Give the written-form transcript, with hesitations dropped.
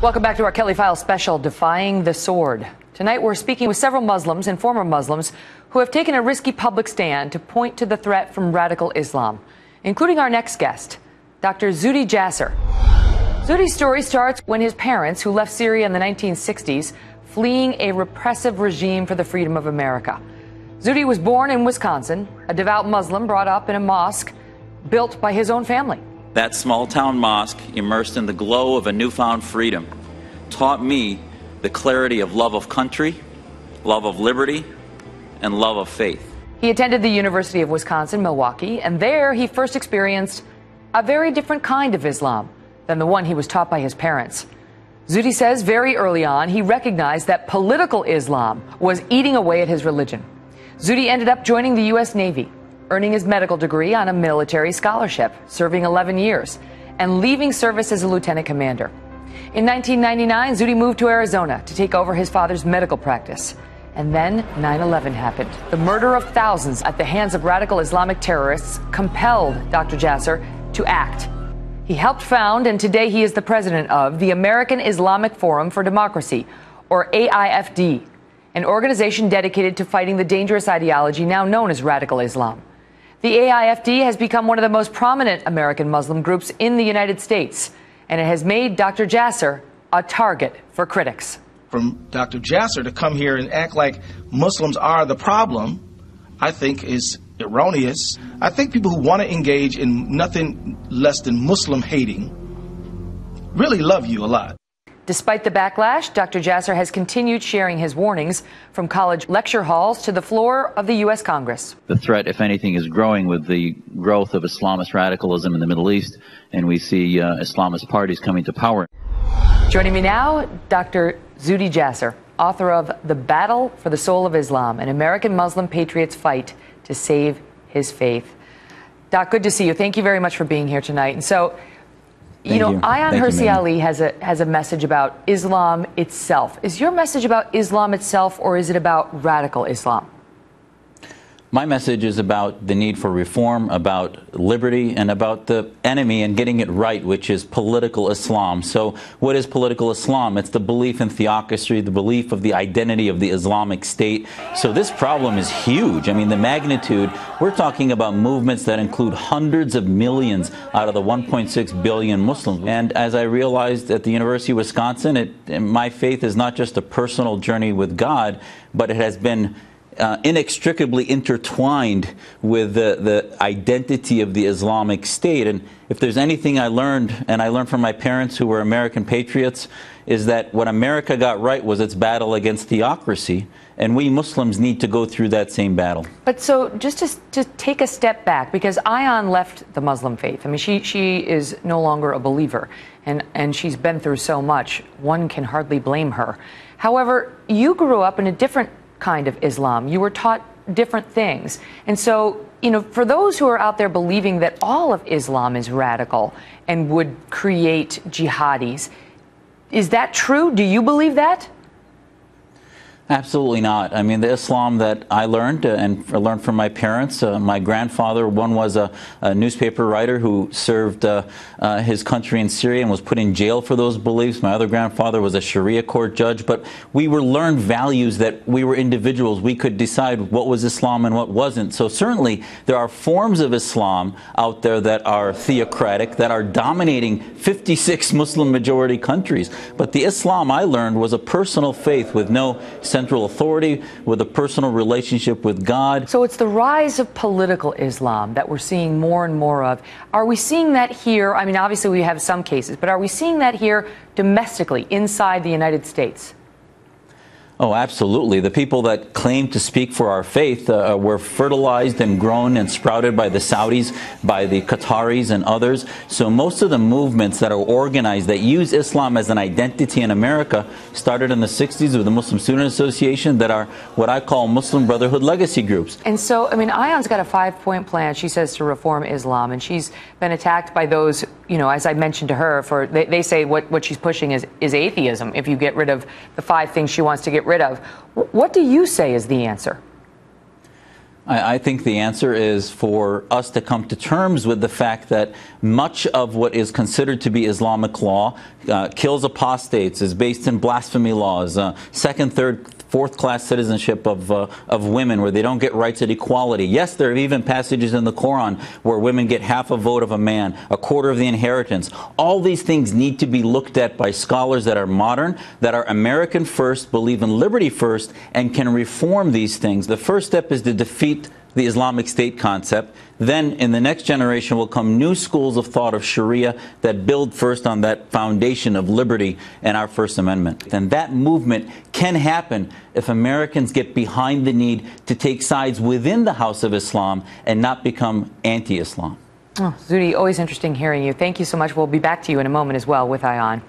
Welcome back to our Kelly Files special, Defying the Sword. Tonight we're speaking with several Muslims and former Muslims who have taken a risky public stand to point to the threat from radical Islam, including our next guest, Dr. Zuhdi Jasser. Zuhdi's story starts when his parents, who left Syria in the 1960s, fleeing a repressive regime for the freedom of America. Zuhdi was born in Wisconsin, a devout Muslim brought up in a mosque built by his own family. That small-town mosque, immersed in the glow of a newfound freedom, taught me the clarity of love of country, love of liberty, and love of faith. He attended the University of Wisconsin-Milwaukee, and there he first experienced a very different kind of Islam than the one he was taught by his parents. Zuhdi says very early on he recognized that political Islam was eating away at his religion. Zuhdi ended up joining the U.S. Navy, earning his medical degree on a military scholarship, serving 11 years, and leaving service as a lieutenant commander. In 1999, Zuhdi moved to Arizona to take over his father's medical practice. And then 9/11 happened. The murder of thousands at the hands of radical Islamic terrorists compelled Dr. Jasser to act. He helped found, and today he is the president of, the American Islamic Forum for Democracy, or AIFD, an organization dedicated to fighting the dangerous ideology now known as radical Islam. The AIFD has become one of the most prominent American Muslim groups in the United States, and it has made Dr. Jasser a target for critics. From Dr. Jasser to come here and act like Muslims are the problem, I think is erroneous. I think people who want to engage in nothing less than Muslim hating really love you a lot. Despite the backlash, Dr. Jasser has continued sharing his warnings from college lecture halls to the floor of the U.S. Congress. The threat, if anything, is growing with the growth of Islamist radicalism in the Middle East, and we see Islamist parties coming to power. Joining me now, Dr. Zuhdi Jasser, author of The Battle for the Soul of Islam, an American Muslim patriot's fight to save his faith. Doc, good to see you. Thank you very much for being here tonight. And so, you know, Ayaan Hirsi Ali has a message about Islam itself. Is your message about Islam itself, or is it about radical Islam? My message is about the need for reform, about liberty, and about the enemy and getting it right, which is political Islam. So what is political Islam? It's the belief in theocracy, the belief of the identity of the Islamic State. So this problem is huge. I mean, the magnitude, we're talking about movements that include hundreds of millions out of the 1.6 billion Muslims. And as I realized at the University of Wisconsin, my faith is not just a personal journey with God, but it has been inextricably intertwined with the identity of the Islamic State. And if there's anything I learned, and I learned from my parents who were American patriots, is that what America got right was its battle against theocracy, and we Muslims need to go through that same battle. But so just to take a step back, because Ayaan left the Muslim faith. I mean, she is no longer a believer, and she's been through so much. One can hardly blame her. However, you grew up in a different kind of Islam. You were taught different things. And so, you know, for those who are out there believing that all of Islam is radical and would create jihadis, is that true? Do you believe that? Absolutely not. I mean, the Islam that I learned and learned from my parents, my grandfather, one was a newspaper writer who served his country in Syria and was put in jail for those beliefs. My other grandfather was a Sharia court judge. But we were learned values that we were individuals. We could decide what was Islam and what wasn't. So certainly there are forms of Islam out there that are theocratic, that are dominating 56 Muslim majority countries. But the Islam I learned was a personal faith with no central authority, with a personal relationship with God. So it's the rise of political Islam that we're seeing more and more of. Are we seeing that here? I mean, obviously we have some cases, but are we seeing that here domestically inside the United States? Oh, absolutely. The people that claim to speak for our faith were fertilized and grown and sprouted by the Saudis, by the Qataris and others. So most of the movements that are organized that use Islam as an identity in America started in the 60s with the Muslim Student Association that are what I call Muslim Brotherhood legacy groups. And so, I mean, Ayaan's got a 5-point plan, she says, to reform Islam. And she's been attacked by those, you know, as I mentioned to her, for they say what she's pushing is atheism, if you get rid of the 5 things she wants to get rid of. What do you say is the answer? I think the answer is for us to come to terms with the fact that much of what is considered to be Islamic law kills apostates, is based in blasphemy laws, second, third, fourth-class citizenship of women, where they don't get rights at equality. Yes, there are even passages in the Quran where women get half a vote of a man, a quarter of the inheritance. All these things need to be looked at by scholars that are modern, that are American first, believe in liberty first, and can reform these things. The first step is to defeat the Islamic State concept. Then in the next generation will come new schools of thought of Sharia that build first on that foundation of liberty and our First Amendment. And that movement can happen if Americans get behind the need to take sides within the House of Islam and not become anti-Islam. Oh, Zuhdi, always interesting hearing you. Thank you so much. We'll be back to you in a moment as well with Ayan.